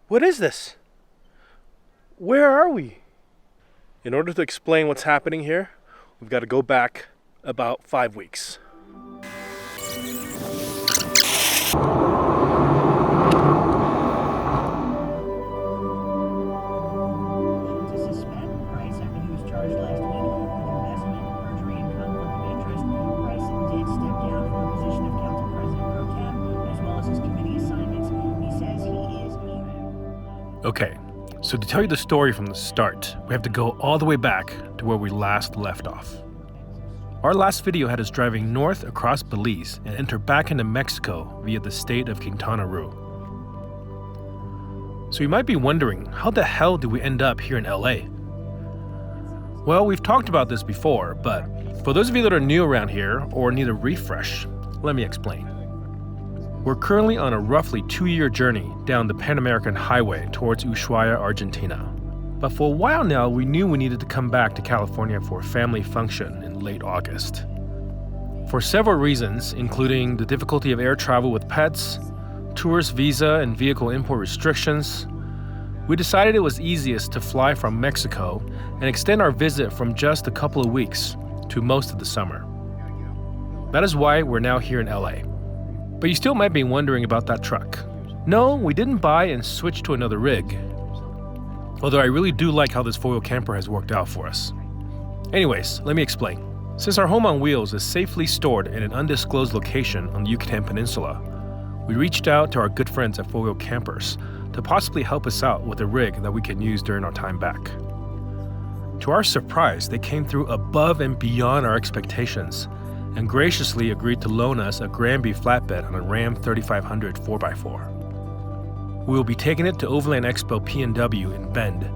What is this? Where are we? In order to explain what's happening here, we've got to go back about 5 weeks. Okay, so to tell you the story from the start, we have to go all the way back to where we last left off. Our last video had us driving north across Belize and enter back into Mexico via the state of Quintana Roo. So you might be wondering, how the hell did we end up here in LA? Well, we've talked about this before, but for those of you that are new around here or need a refresh, let me explain. We're currently on a roughly 2-year journey down the Pan American Highway towards Ushuaia, Argentina. But for a while now, we knew we needed to come back to California for a family function in late August. For several reasons, including the difficulty of air travel with pets, tourist visa and vehicle import restrictions, we decided it was easiest to fly from Mexico and extend our visit from just a couple of weeks to most of the summer. That is why we're now here in LA. But you still might be wondering about that truck. No, we didn't buy and switch to another rig. Although I really do like how this 4-wheel camper has worked out for us. Anyways, let me explain. Since our home on wheels is safely stored in an undisclosed location on the Yucatan Peninsula, we reached out to our good friends at 4-wheel campers to possibly help us out with a rig that we can use during our time back. To our surprise, they came through above and beyond our expectations and graciously agreed to loan us a Granby flatbed on a Ram 3500 4x4. We will be taking it to Overland Expo P&W in Bend,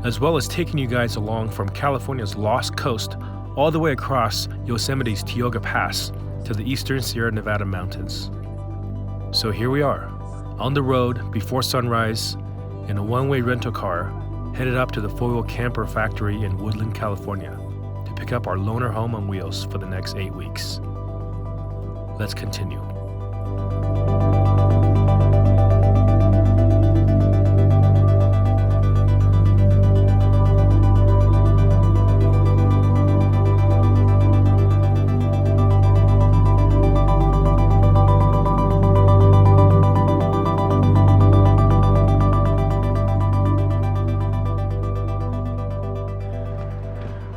as well as taking you guys along from California's Lost Coast all the way across Yosemite's Tioga Pass to the eastern Sierra Nevada mountains. So here we are, on the road before sunrise, in a one-way rental car, headed up to the 4-wheel camper factory in Woodland, California, to pick up our loaner home on wheels for the next 8 weeks. Let's continue.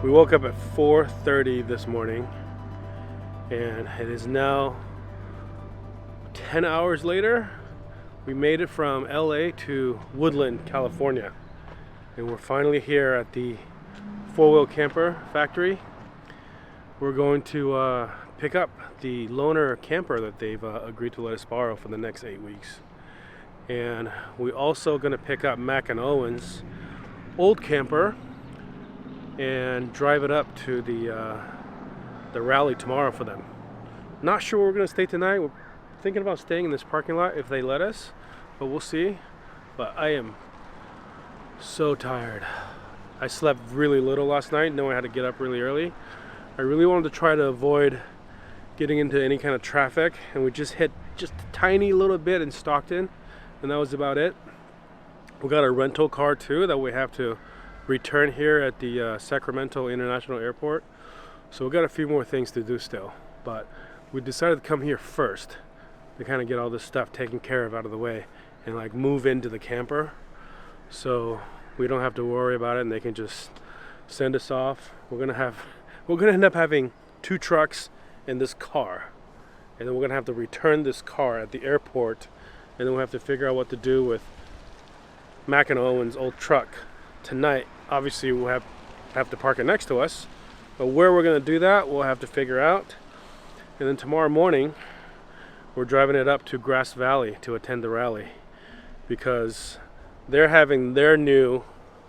We woke up at 4:30 this morning, and it is now 10 hours later. We made it from LA to Woodland, California, and we're finally here at the 4-wheel camper factory. We're going to pick up the loaner camper that they've agreed to let us borrow for the next 8 weeks. And we're also going to pick up Mac and Owen's old camper and drive it up to the rally tomorrow for them. Not sure where we're gonna stay tonight. We're thinking about staying in this parking lot if they let us, but we'll see. But I am so tired. I slept really little last night, knowing I had to get up really early. I really wanted to try to avoid getting into any kind of traffic, and we just hit just a tiny little bit in Stockton, and that was about it. We got a rental car too that we have to return here at the Sacramento International Airport. So we've got a few more things to do still, but we decided to come here first to kind of get all this stuff taken care of out of the way and like move into the camper so we don't have to worry about it and they can just send us off. We're gonna end up having 2 trucks in this car, and then we're gonna have to return this car at the airport, and then we'll have to figure out what to do with Mac and Owen's old truck tonight. Obviously we'll have to park it next to us, but where we're going to do that we'll have to figure out. And then tomorrow morning we're driving it up to Grass Valley to attend the rally, because they're having their new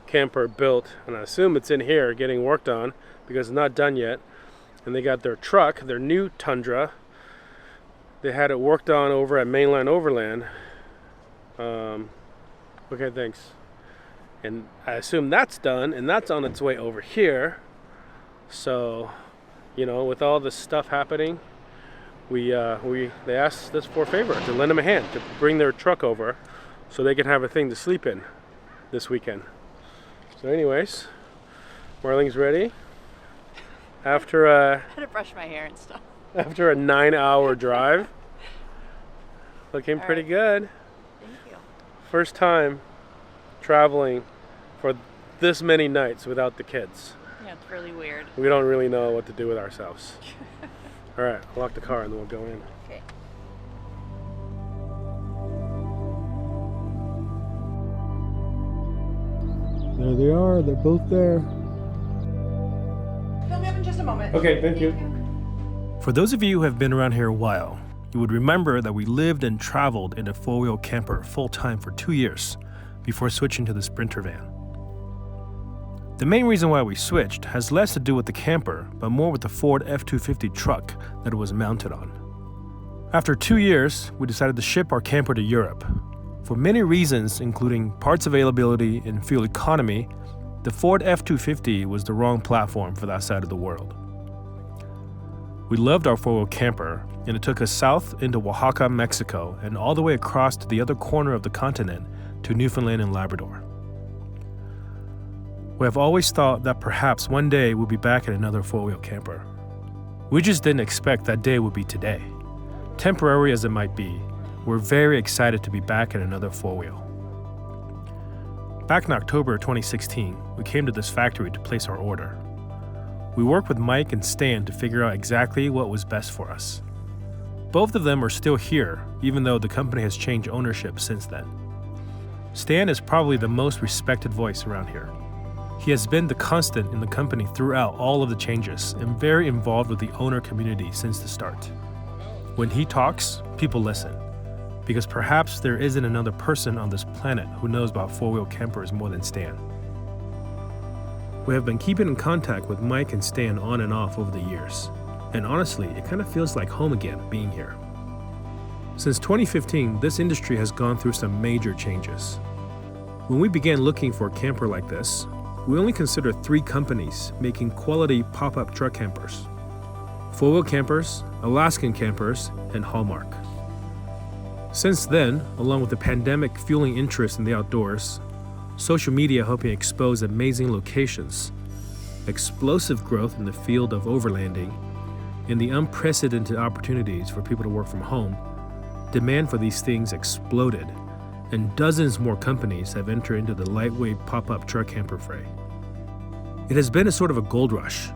camper built, and I assume it's in here getting worked on because it's not done yet. And they got their truck, their new Tundra, they had it worked on over at Mainline Overland. Okay, thanks. And I assume that's done, and that's on its way over here. So, you know, with all this stuff happening, they asked us for a favor to lend them a hand to bring their truck over so they can have a thing to sleep in this weekend. So anyways, Marling's ready. After I had to brush my hair and stuff. After a 9-hour drive. Looking pretty good. Thank you. First time traveling for this many nights without the kids. Yeah, it's really weird. We don't really know what to do with ourselves. All right, I'll lock the car and then we'll go in. Okay. There they are. They're both there. Fill me up in just a moment. Okay, thank you. For those of you who have been around here a while, you would remember that we lived and traveled in a four-wheel camper full-time for 2 years before switching to the Sprinter van. The main reason why we switched has less to do with the camper, but more with the Ford F-250 truck that it was mounted on. After 2 years, we decided to ship our camper to Europe. For many reasons, including parts availability and fuel economy, the Ford F-250 was the wrong platform for that side of the world. We loved our four-wheel camper, and it took us south into Oaxaca, Mexico, and all the way across to the other corner of the continent to Newfoundland and Labrador. We have always thought that perhaps one day we'll be back in another four-wheel camper. We just didn't expect that day would be today. Temporary as it might be, we're very excited to be back in another four-wheel. Back in October 2016, we came to this factory to place our order. We worked with Mike and Stan to figure out exactly what was best for us. Both of them are still here, even though the company has changed ownership since then. Stan is probably the most respected voice around here. He has been the constant in the company throughout all of the changes and very involved with the owner community since the start. When he talks, people listen, because perhaps there isn't another person on this planet who knows about four-wheel campers more than Stan. We have been keeping in contact with Mike and Stan on and off over the years, and honestly, it kind of feels like home again being here. Since 2015, this industry has gone through some major changes. When we began looking for a camper like this, we only considered 3 companies making quality pop-up truck campers: Four-Wheel Campers, Alaskan Campers, and Hallmark. Since then, along with the pandemic fueling interest in the outdoors, social media helping expose amazing locations, explosive growth in the field of overlanding, and the unprecedented opportunities for people to work from home, demand for these things exploded, and dozens more companies have entered into the lightweight pop-up truck camper fray. It has been a sort of a gold rush.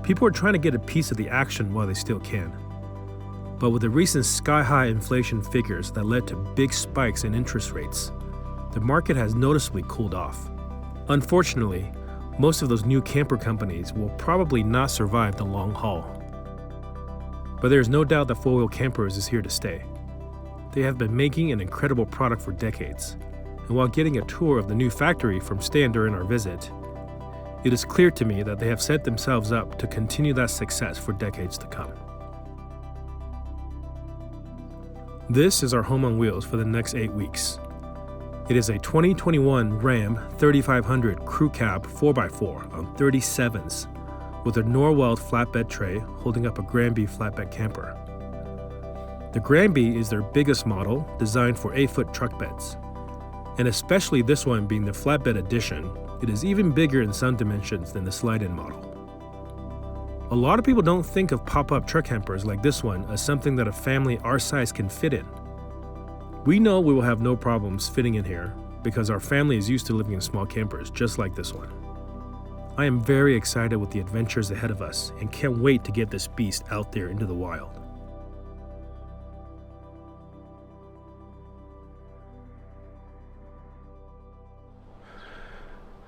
People are trying to get a piece of the action while they still can. But with the recent sky-high inflation figures that led to big spikes in interest rates, the market has noticeably cooled off. Unfortunately, most of those new camper companies will probably not survive the long haul. But there is no doubt that four-wheel campers is here to stay. They have been making an incredible product for decades, and while getting a tour of the new factory from Stan during our visit, it is clear to me that they have set themselves up to continue that success for decades to come. This is our home on wheels for the next 8 weeks. It is a 2021 Ram 3500 Crew Cab 4x4 on 37s with a Norwell flatbed tray holding up a Granby flatbed camper. The Granby is their biggest model, designed for 8-foot truck beds. And especially this one being the flatbed edition, it is even bigger in some dimensions than the slide-in model. A lot of people don't think of pop-up truck campers like this one as something that a family our size can fit in. We know we will have no problems fitting in here because our family is used to living in small campers just like this one. I am very excited with the adventures ahead of us and can't wait to get this beast out there into the wild.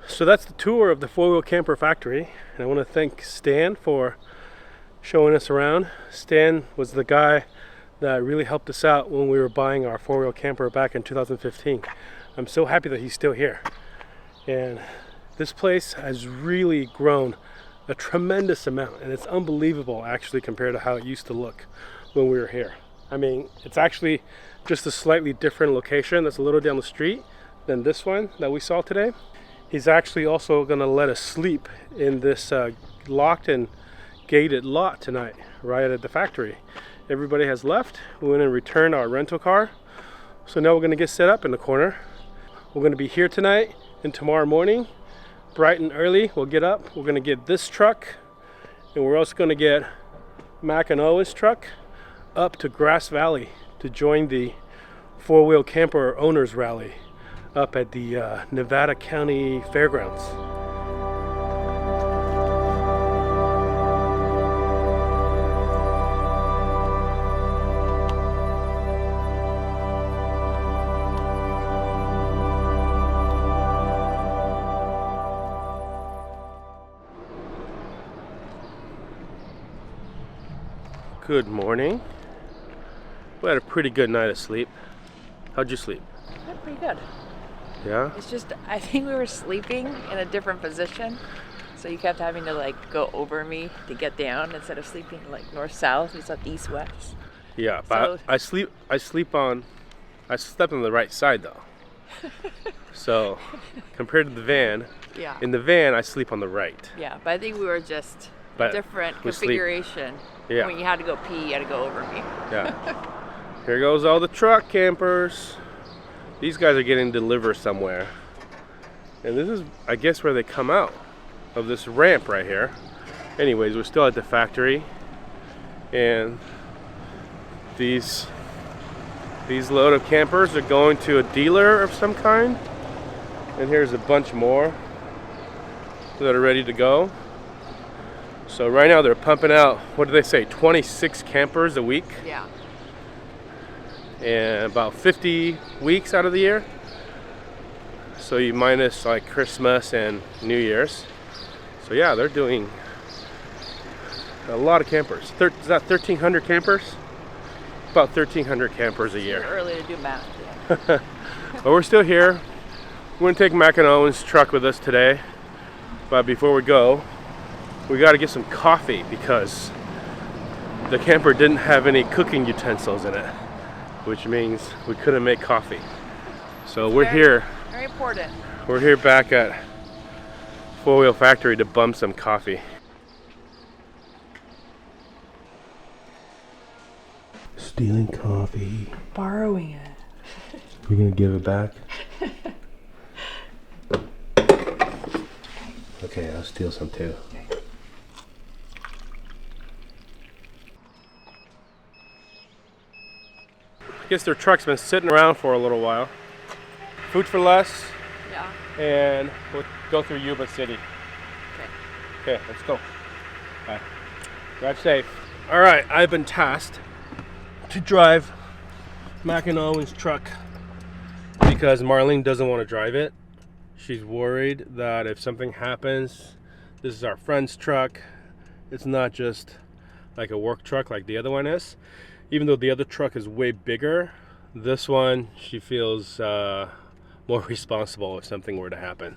So that's the tour of the four-wheel camper factory, and I want to thank Stan for showing us around. Stan was the guy that really helped us out when we were buying our four-wheel camper back in 2015. I'm so happy that he's still here. And this place has really grown a tremendous amount, and it's unbelievable actually compared to how it used to look when we were here. I mean, it's actually just a slightly different location that's a little down the street than this one that we saw today. He's actually also going to let us sleep in this locked and gated lot tonight, right at the factory. Everybody has left. We went and returned our rental car. So now we're gonna get set up in the corner. We're gonna be here tonight and tomorrow morning, bright and early. We'll get up. We're gonna get this truck, and we're also gonna get Mac and Owen's truck up to Grass Valley to join the four-wheel camper owners rally up at the Nevada County Fairgrounds. Good morning. We had a pretty good night of sleep. How'd you sleep? Pretty good. Yeah? It's just, I think we were sleeping in a different position. So you kept having to like go over me to get down instead of sleeping like north-south. You slept east-west. Yeah, but I slept on the right side though. So compared to the van, Yeah. in the van I sleep on the right. Yeah, but I think we were just But different we sleep- configuration. Yeah. When you had to go pee, you had to go over me. Yeah. Here goes all the truck campers. These guys are getting delivered somewhere. And this is, I guess, where they come out of this ramp right here. Anyways, we're still at the factory. And these load of campers are going to a dealer of some kind. And here's a bunch more that are ready to go. So right now they're pumping out, what do they say, 26 campers a week? Yeah. And about 50 weeks out of the year. So you minus like Christmas and New Year's. So yeah, they're doing a lot of campers. Is that 1,300 campers? About 1,300 campers a year. Too early to do math. Yeah. But we're still here. We're gonna take Mac and Owen's truck with us today. But before we go, we gotta get some coffee because the camper didn't have any cooking utensils in it, which means we couldn't make coffee. So we're here. Very important. We're here back at Four Wheel Factory to bum some coffee. Stealing coffee. Borrowing it. You're gonna give it back? Okay, I'll steal some too. I guess their truck's been sitting around for a little while. Food for less, Yeah. and we'll go through Yuba City. Okay. Okay, let's go. Bye. Drive safe. All right, I've been tasked to drive Mac and Owen's truck because Marlene doesn't want to drive it. She's worried that if something happens, this is our friend's truck. It's not just like a work truck like the other one is. Even though the other truck is way bigger, this one she feels more responsible if something were to happen.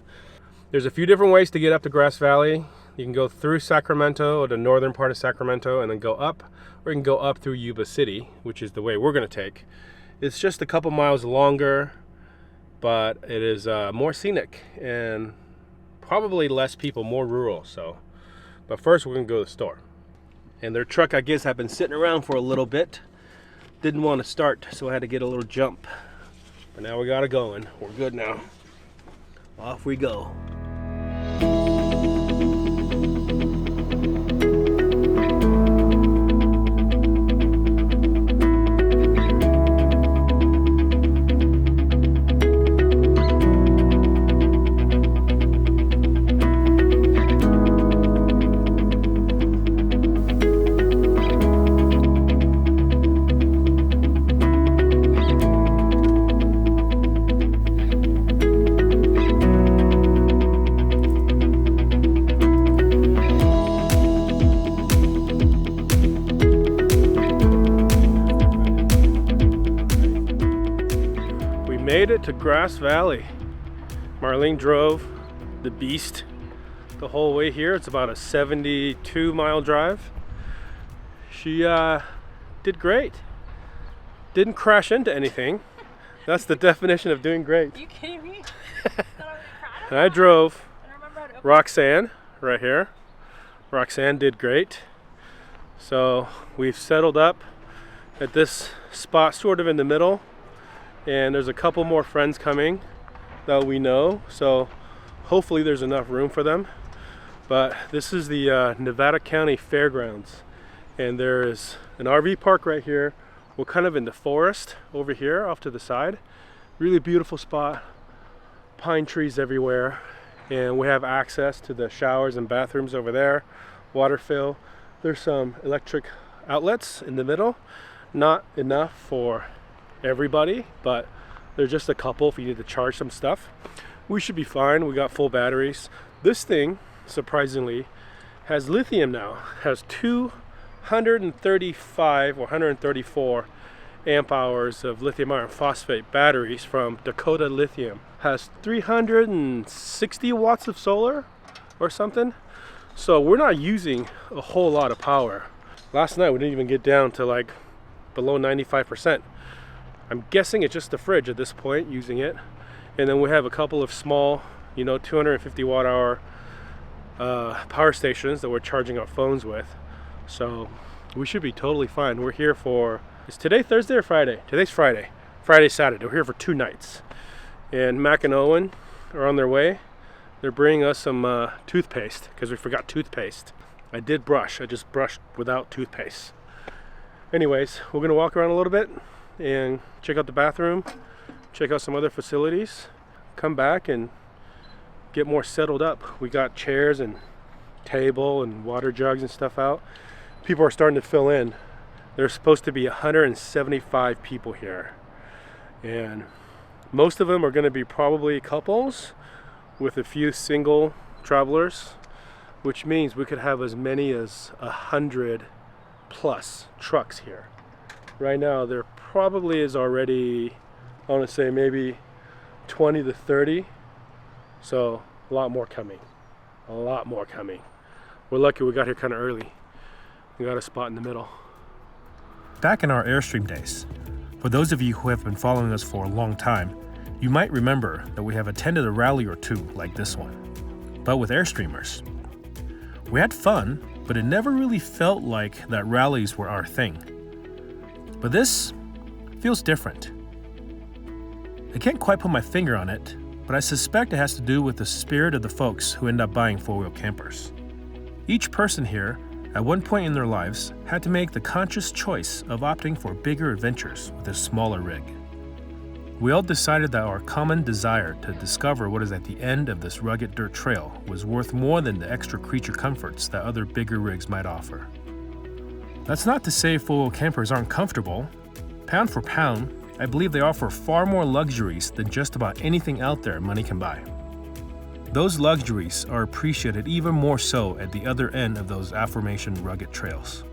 There's a few different ways to get up to Grass Valley. You can go through Sacramento, or the northern part of Sacramento, and then go up, or you can go up through Yuba City, which is the way we're gonna take. It's just a couple miles longer, but it is more scenic and probably less people, more rural. So, but first we're gonna go to the store. And their truck, I guess, had been sitting around for a little bit. Didn't want to start, so I had to get a little jump. But now we got it going. We're good now. Off we go. Made it to Grass Valley. Marlene drove the beast the whole way here. It's about a 72-mile drive. She did great. Didn't crash into anything. That's the definition of doing great. Are you kidding me? And I drove Roxanne right here. Roxanne did great. So we've settled up at this spot sort of in the middle. and there's a couple more friends coming that we know, so hopefully there's enough room for them. But this is the Nevada County Fairgrounds, and there is an RV park right here. We're kind of in the forest over here off to the side. Really beautiful spot, pine trees everywhere, and we have access to the showers and bathrooms over there, water fill. There's some electric outlets in the middle, not enough for everybody, but there's just a couple if you need to charge some stuff. We should be fine. We got full batteries. This thing, surprisingly, has lithium now. Has 235 or 134 amp hours of lithium iron phosphate batteries from Dakota Lithium. Has 360 watts of solar or something. So we're not using a whole lot of power. Last night we didn't even get down to like below 95%. I'm guessing it's just the fridge at this point using it. And then we have a couple of small, 250 watt hour power stations that we're charging our phones with. So we should be totally fine. We're here for, is today Thursday or Friday? Today's Friday. Friday, Saturday. We're here for 2 nights. And Mac and Owen are on their way. They're bringing us some toothpaste because we forgot toothpaste. I did brush. I just brushed without toothpaste. Anyways, we're going to walk around a little bit and check out the bathroom, check out some other facilities, come back and get more settled up. We got chairs and table and water jugs and stuff out. People are starting to fill in. There's supposed to be 175 people here, and most of them are going to be probably couples with a few single travelers, which means we could have as many as 100 plus trucks here. Right now there probably is already, I want to say maybe 20 to 30, so a lot more coming. A lot more coming. We're lucky we got here kind of early. We got a spot in the middle. Back in our Airstream days, for those of you who have been following us for a long time, you might remember that we have attended a rally or two like this one, but with Airstreamers. We had fun, but it never really felt like that rallies were our thing. But this feels different. I can't quite put my finger on it, but I suspect it has to do with the spirit of the folks who end up buying four-wheel campers. Each person here, at one point in their lives, had to make the conscious choice of opting for bigger adventures with a smaller rig. We all decided that our common desire to discover what is at the end of this rugged dirt trail was worth more than the extra creature comforts that other bigger rigs might offer. That's not to say four-wheel campers aren't comfortable. Pound for pound, I believe they offer far more luxuries than just about anything out there money can buy. Those luxuries are appreciated even more so at the other end of those aforementioned rugged trails.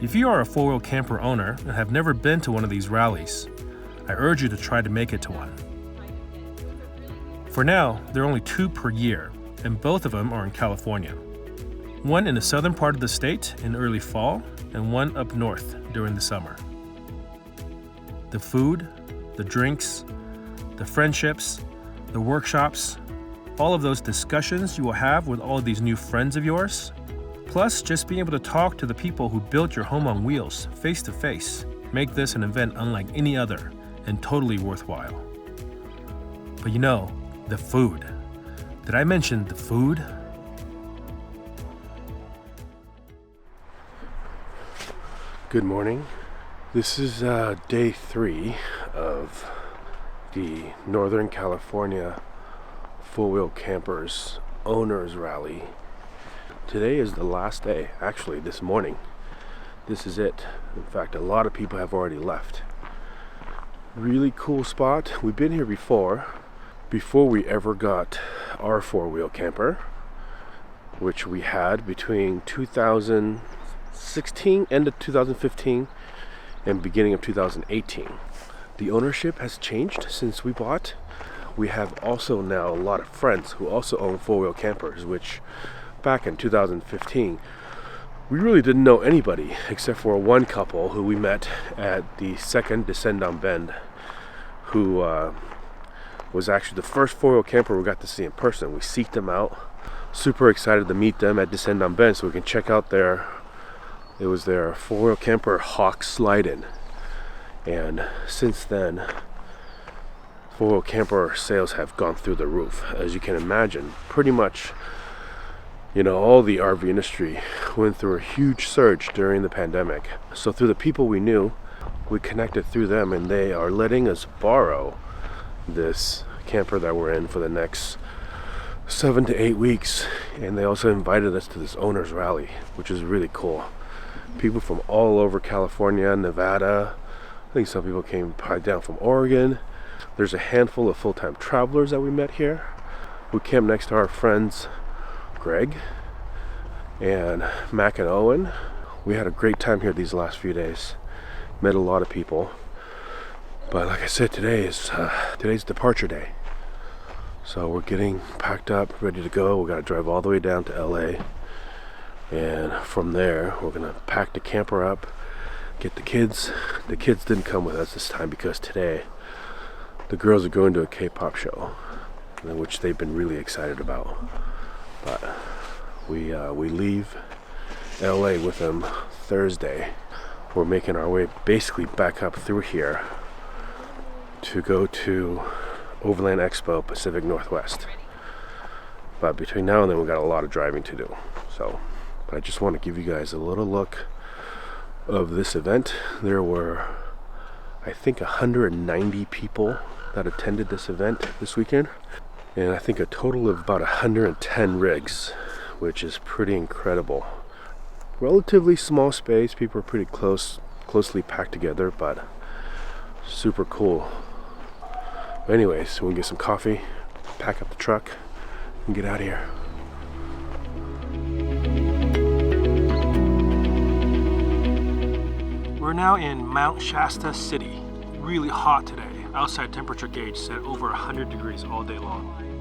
If you are a four-wheel camper owner and have never been to one of these rallies, I urge you to try to make it to one. For now, there are only 2 per year, and both of them are in California. One in the southern part of the state in early fall, and one up north during the summer. The food, the drinks, the friendships, the workshops, all of those discussions you will have with all of these new friends of yours, plus just being able to talk to the people who built your home on wheels face to face, make this an event unlike any other and totally worthwhile. But the food. Did I mention the food? Good morning. This is day 3 of the Northern California Four-Wheel Campers Owners Rally. Today is the last day, actually this morning. This is it. In fact, a lot of people have already left. Really cool spot. We've been here before we ever got our four-wheel camper, which we had between 2016, end of 2015, and beginning of 2018. The ownership has changed since we bought. We have also now a lot of friends who also own four-wheel campers, which back in 2015, we really didn't know anybody except for one couple who we met at the second Descend Down Bend, who was actually the first four-wheel camper we got to see in person. We seeked them out. Super excited to meet them at Descend Down Bend so we can check out their four-wheel camper Hawk Slide-In. And since then, four-wheel camper sales have gone through the roof. As you can imagine, pretty much, all the RV industry went through a huge surge during the pandemic. So through the people we knew, we connected through them, and they are letting us borrow this camper that we're in for the next 7 to 8 weeks. And they also invited us to this owners rally, which is really cool. People from all over California, Nevada. I think some people came probably down from Oregon. There's a handful of full-time travelers that we met here. We camped next to our friends Greg and Mac and Owen. We had a great time here these last few days. Met a lot of people. But like I said, today's departure day. So we're getting packed up, ready to go. We got to drive all the way down to LA. And from there, we're going to pack the camper up, get the kids. The kids didn't come with us this time because today the girls are going to a K-pop show, which they've been really excited about. But we leave LA with them Thursday. We're making our way basically back up through here to go to Overland Expo Pacific Northwest. But between now and then, we got a lot of driving to do. But I just want to give you guys a little look of this event. There were, I think, 190 people that attended this event this weekend, and I think a total of about 110 rigs, which is pretty incredible. Relatively small space. People are pretty closely packed together, but super cool. Anyways, we'll get some coffee, pack up the truck, and get out of here. We're now in Mount Shasta City. Really hot today. Outside temperature gauge set over 100 degrees all day long.